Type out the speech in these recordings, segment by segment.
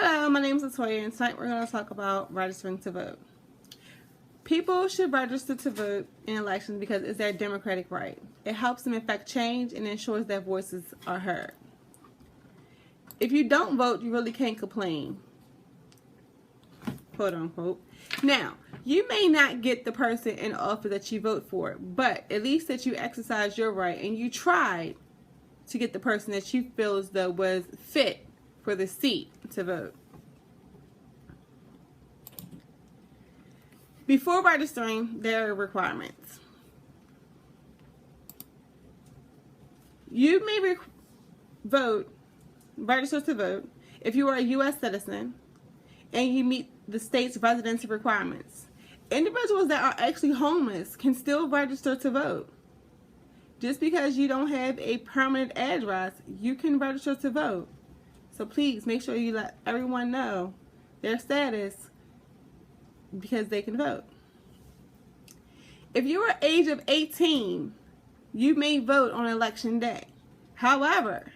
Hello, my name is Latoya, and tonight we're going to talk about registering to vote. People should register to vote in elections because it's their democratic right. It helps them effect change and ensures their voices are heard. If you don't vote, you really can't complain, quote unquote. Now, you may not get the person in office that you vote for, but at least that you exercise your right and you tried to get the person that you feel as though was fit for the seat to vote. Before registering, there are requirements. You may register to vote if you are a U.S. citizen and you meet the state's residency requirements. Individuals that are actually homeless can still register to vote. Just because you don't have a permanent address, you can register to vote. So please make sure you let everyone know their status because they can vote. If you are age of 18, you may vote on election day. However,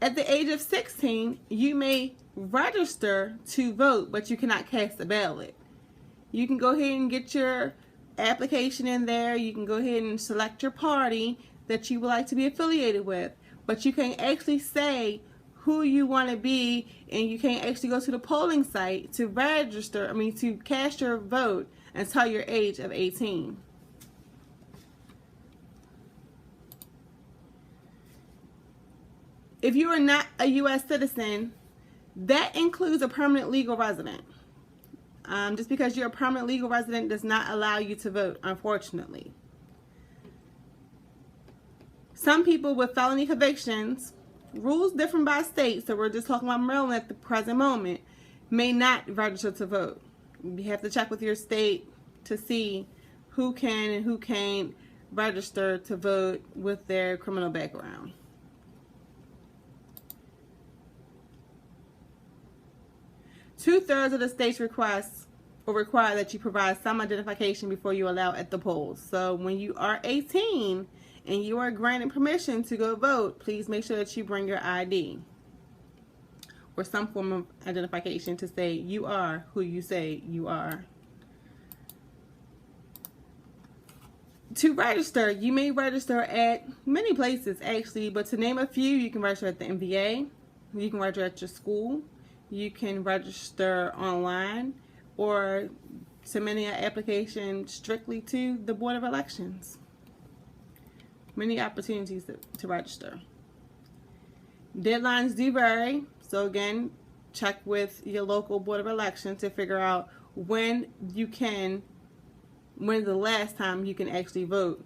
at the age of 16, you may register to vote, but you cannot cast a ballot. You can go ahead and get your application in there. You can go ahead and select your party that you would like to be affiliated with, but you can't actually say who you want to be, and you can't actually go to the polling site to to cast your vote until your age of 18. If you are not a U.S. citizen, that includes a permanent legal resident. Just because you're a permanent legal resident does not allow you to vote, unfortunately. Some people with felony convictions, rules different by state, so we're just talking about Maryland at the present moment, may not register to vote. You have to check with your state to see who can and who can't register to vote with their criminal background. Two-thirds of the state's requests will require that you provide some identification before you allow at the polls. So when you are 18 and you are granted permission to go vote, please make sure that you bring your ID or some form of identification to say you are who you say you are. To register, you may register at many places actually, but to name a few, you can register at the NBA, you can register at your school, you can register online, or submitting an application strictly to the Board of Elections. Many opportunities to register. Deadlines do vary, so again, check with your local Board of Elections to figure out when the last time you can actually vote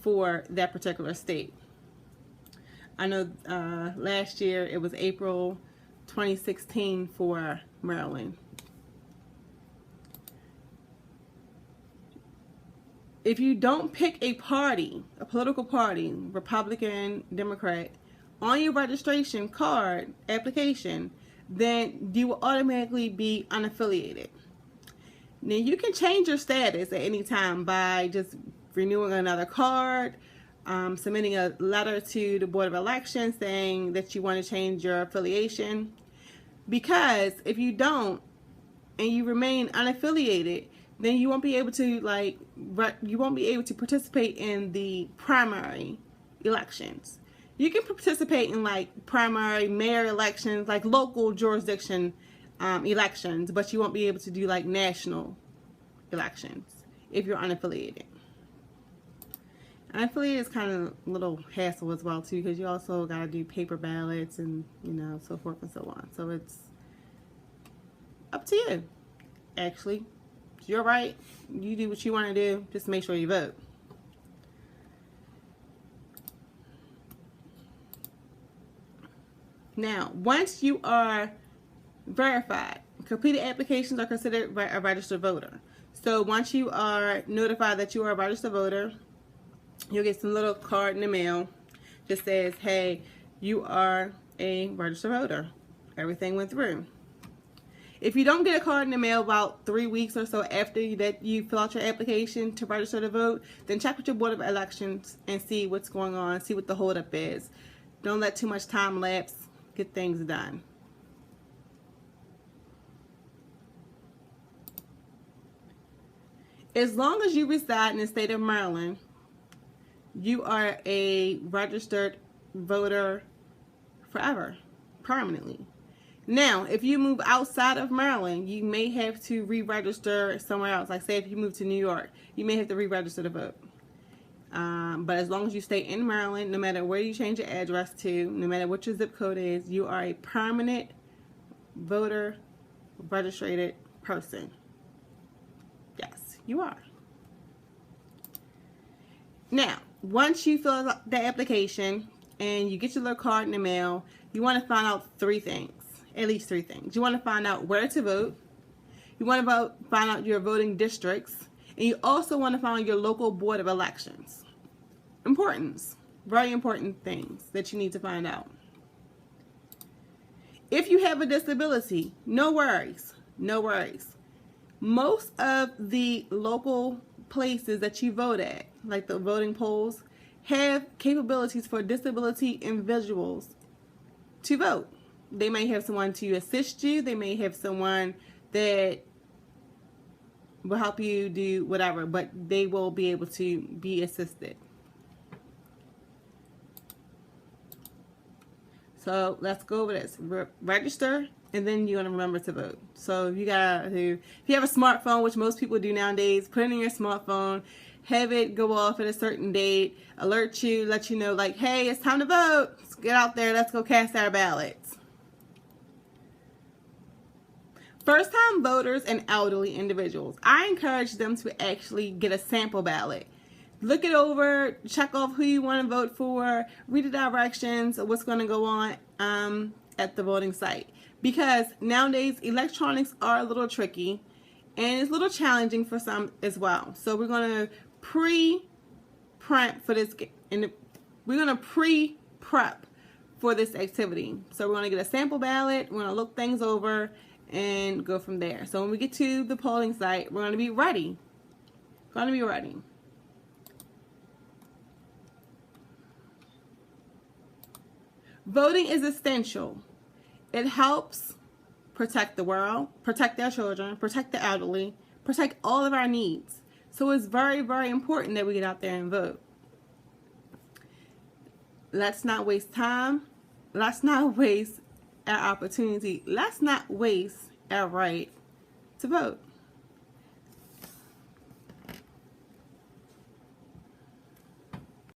for that particular state. I know last year it was April 2016 for Maryland. If you don't pick a party, a political party, Republican, Democrat, on your registration card application, then you will automatically be unaffiliated. Now you can change your status at any time by just renewing another card, submitting a letter to the Board of Elections saying that you want to change your affiliation. Because if you don't and you remain unaffiliated, then you won't be able to participate in the primary elections. You can participate in like primary mayor elections, like local jurisdiction elections, but you won't be able to do like national elections if you're unaffiliated. Unaffiliated is kind of a little hassle as well too, because you also got to do paper ballots and so forth and so on. So it's up to you. Actually, you're right. You do what you want to do. Just make sure you vote. Now, once you are verified, completed applications are considered a registered voter. So once you are notified that you are a registered voter, you'll get some little card in the mail that says, hey, you are a registered voter. Everything went through. If you don't get a card in the mail about 3 weeks or so after that you fill out your application to register to vote, then check with your Board of Elections and see what's going on, see what the holdup is. Don't let too much time lapse. Get things done. As long as you reside in the state of Maryland, you are a registered voter forever, permanently. Now, if you move outside of Maryland, you may have to re-register somewhere else. Like say if you move to New York, you may have to re-register to vote. But as long as you stay in Maryland, no matter where you change your address to, no matter what your zip code is, you are a permanent voter registered person. Yes, you are. Now, once you fill out the application and you get your little card in the mail, you want to find out three things, at least three things. You want to find out where to vote. You want to find out your voting districts. And you also want to find out your local board of elections. Importance. Very important things that you need to find out. If you have a disability, no worries. No worries. Most of the local places that you vote at, like the voting polls, have capabilities for disability individuals to vote. They may have someone to assist you. They may have someone that will help you do whatever, but they will be able to be assisted. So let's go over this. Register, and then you're gonna remember to vote. So if you have a smartphone, which most people do nowadays, put it in your smartphone, have it go off at a certain date, alert you, let you know like, hey, it's time to vote. Let's get out there, let's go cast our ballots. First-time voters and elderly individuals, I encourage them to actually get a sample ballot. Look it over, check off who you want to vote for, read the directions of what's going to go on at the voting site. Because nowadays, electronics are a little tricky, and it's a little challenging for some as well. So we're going to pre-prep for this, and we're going to pre-prep for this activity. So we're going to get a sample ballot, we're going to look things over, and go from there. So when we get to the polling site, we're going to be ready. Voting is essential. It helps protect the world, protect our children, protect the elderly, protect all of our needs. So it's very, very important that we get out there and vote. Let's not waste time. Let's not waste our opportunity. Let's not waste our right to vote.